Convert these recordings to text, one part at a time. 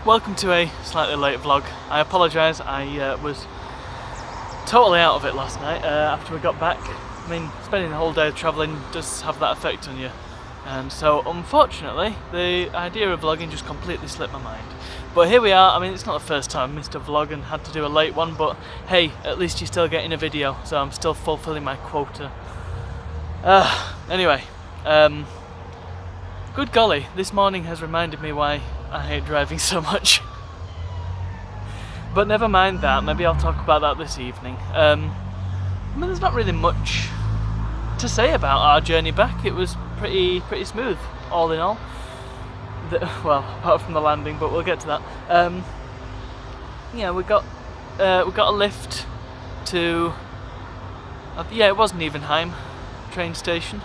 welcome to a slightly late vlog. I apologise, I was totally out of it last night after we got back. I mean, spending the whole day travelling does have that effect on you. And so, unfortunately, the idea of vlogging just completely slipped my mind. But here we are. I mean, it's not the first time I missed a vlog and had to do a late one, but hey, at least you're still getting a video, so I'm still fulfilling my quota. Anyway, good golly, this morning has reminded me why I hate driving so much. But never mind that, maybe I'll talk about that this evening. I mean, there's not really much to say about our journey back. It was pretty smooth, all in all. Well, apart from the landing, but we'll get to that. Yeah, we got a lift to, it was Nievenheim train station,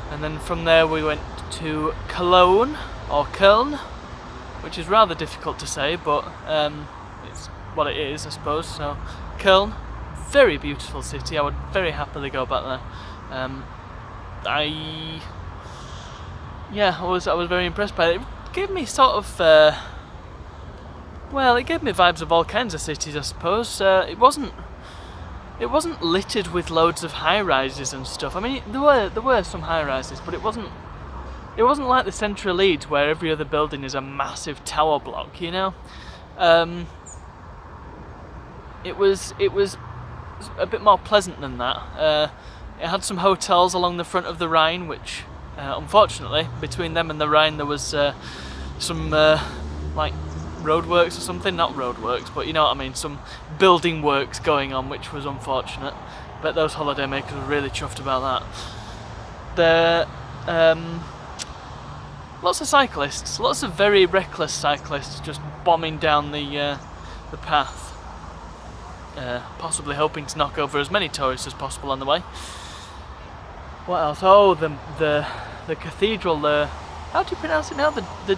and then from there we went to Cologne, or Köln, which is rather difficult to say, but it's what it is, I suppose. So Köln, very beautiful city. I would very happily go back there. I was very impressed by it. It gave me sort of it gave me vibes of all kinds of cities, I suppose. It wasn't littered with loads of high-rises and stuff. I mean, there were some high-rises, but it wasn't like the centre of Leeds where every other building is a massive tower block, you know? It was a bit more pleasant than that. It had some hotels along the front of the Rhine, which unfortunately, between them and the Rhine there was some like roadworks or something. Not roadworks, but you know what I mean, some building works going on, which was unfortunate. But those holidaymakers were really chuffed about that. Lots of cyclists, lots of very reckless cyclists just bombing down the path, possibly hoping to knock over as many tourists as possible on the way. What else? Oh, the cathedral, how do you pronounce it now? The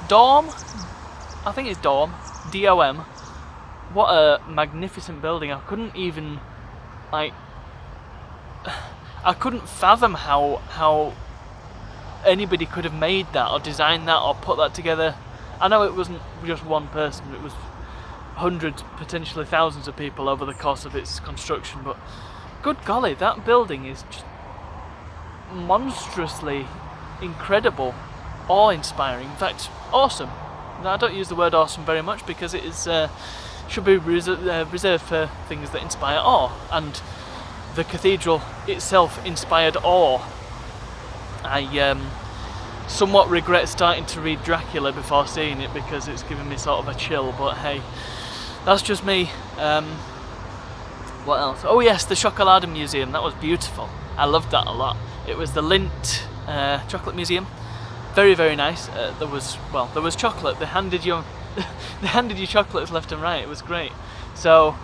Dom? I think it's Dom, D-O-M. What a magnificent building. I couldn't fathom how anybody could have made that or designed that or put that together. I know it wasn't just one person, it was hundreds, potentially thousands of people over the course of its construction, but good golly, that building is just monstrously incredible, awe-inspiring, in fact, awesome. Now, I don't use the word awesome very much because it is should be reserved for things that inspire awe, and the cathedral itself inspired awe. I somewhat regret starting to read Dracula before seeing it because it's given me sort of a chill, but hey, that's just me. What else? Oh yes, the Chocolade Museum, that was beautiful. I loved that a lot. It was the Lindt Chocolate Museum. Very, very nice. There was chocolate. They handed you chocolates left and right. It was great. So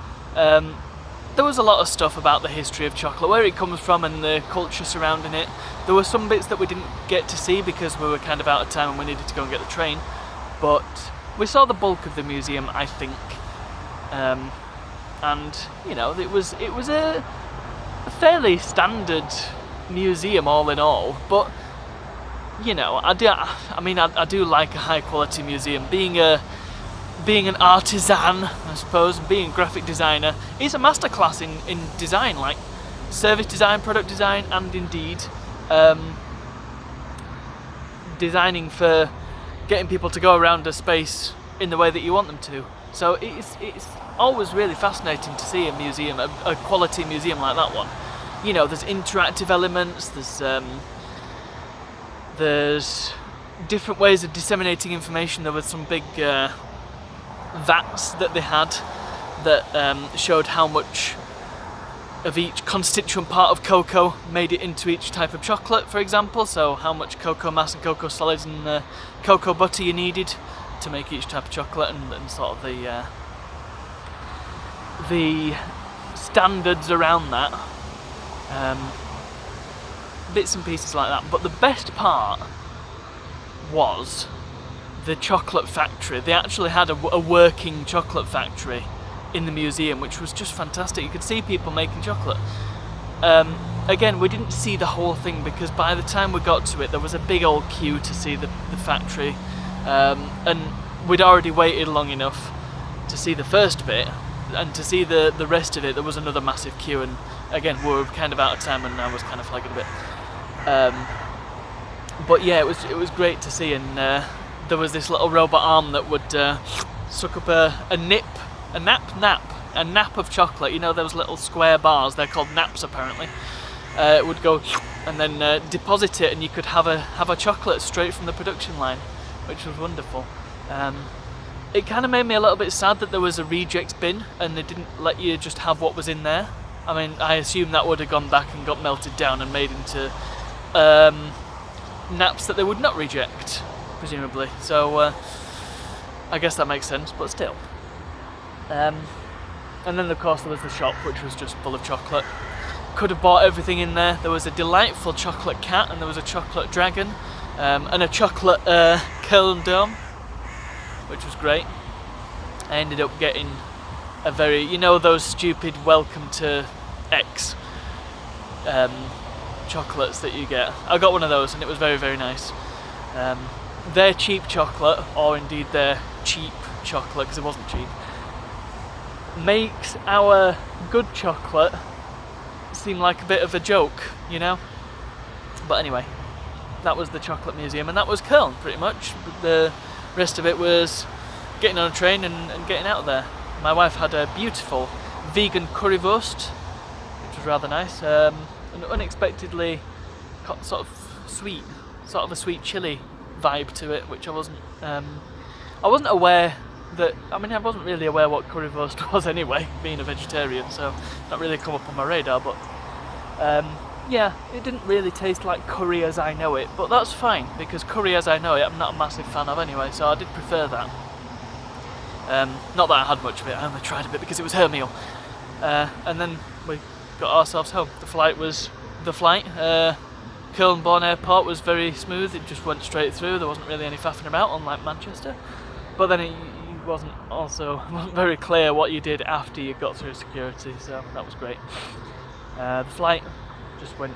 there was a lot of stuff about the history of chocolate, where it comes from and the culture surrounding it. There were some bits that we didn't get to see because we were kind of out of time and we needed to go and get the train. But we saw the bulk of the museum, I think. And you know, it was a fairly standard museum all in all, but you know, I do like a high quality museum. Being an artisan, I suppose, being a graphic designer is a masterclass in design, like service design, product design, and indeed designing for getting people to go around a space in the way that you want them to. So it's always really fascinating to see a museum, a quality museum like that one. You know, there's interactive elements, there's different ways of disseminating information. There were some big vats that they had that showed how much of each constituent part of cocoa made it into each type of chocolate, for example. So how much cocoa mass and cocoa solids and cocoa butter you needed to make each type of chocolate, and sort of the standards around that. Bits and pieces like that. But the best part was the chocolate factory. They actually had a working chocolate factory in the museum, which was just fantastic. You could see people making chocolate. Again, we didn't see the whole thing because by the time we got to it there was a big old queue to see the factory. and we'd already waited long enough to see the first bit, and to see the rest of it there was another massive queue, and again we were kind of out of time and I was kind of flagging a bit. But yeah, it was great to see, and there was this little robot arm that would suck up a nap of chocolate. You know those little square bars, they're called naps apparently. It would go and then deposit it, and you could have a chocolate straight from the production line, which was wonderful. It kind of made me a little bit sad that there was a reject bin and they didn't let you just have what was in there. I mean, I assume that would have gone back and got melted down and made into naps that they would not reject, presumably. So I guess that makes sense, but still. And then of course there was the shop, which was just full of chocolate. Could have bought everything in there. There was a delightful chocolate cat, and there was a chocolate dragon, and a chocolate Köln dome, which was great. I ended up getting a very, you know those stupid welcome to X chocolates that you get. I got one of those and it was very, very nice. Their cheap chocolate, or indeed their cheap chocolate, because it wasn't cheap, makes our good chocolate seem like a bit of a joke, you know? But anyway, that was the chocolate museum, and that was Köln pretty much. The rest of it was getting on a train and getting out of there. My wife had a beautiful vegan currywurst, which was rather nice, and unexpectedly got sort of a sweet chili vibe to it, which I wasn't aware that, I mean, I wasn't really aware what currywurst was anyway, being a vegetarian, so not really come up on my radar, but yeah, it didn't really taste like curry as I know it, but that's fine, because curry as I know it I'm not a massive fan of anyway, so I did prefer that. Not that I had much of it, I only tried a bit because it was her meal. And then we got ourselves home. The flight, Köln-Bonn airport was very smooth, it just went straight through, there wasn't really any faffing about, unlike Manchester. But then it wasn't very clear what you did after you got through security, so that was great. The flight just went,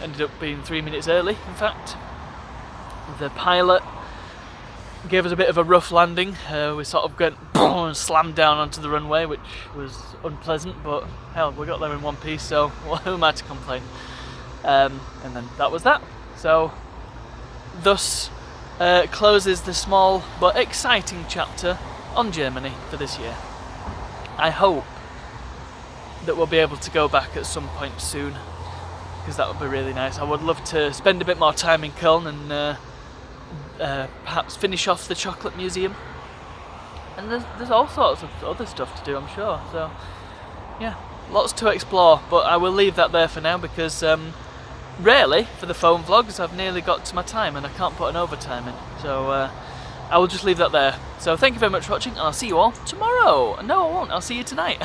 ended up being 3 minutes early, in fact. The pilot gave us a bit of a rough landing. We sort of went and slammed down onto the runway, which was unpleasant, but hell, we got there in one piece, so who am I to complain? And then that was that. So thus closes the small but exciting chapter on Germany for this year. I hope that we'll be able to go back at some point soon, because that would be really nice. I would love to spend a bit more time in Köln and perhaps finish off the chocolate museum. And there's all sorts of other stuff to do, I'm sure. So yeah, lots to explore, but I will leave that there for now, because rarely for the phone vlogs I've nearly got to my time and I can't put an overtime in, so I will just leave that there. So thank you very much for watching, and I'll see you all tomorrow. No, I won't, I'll see you tonight.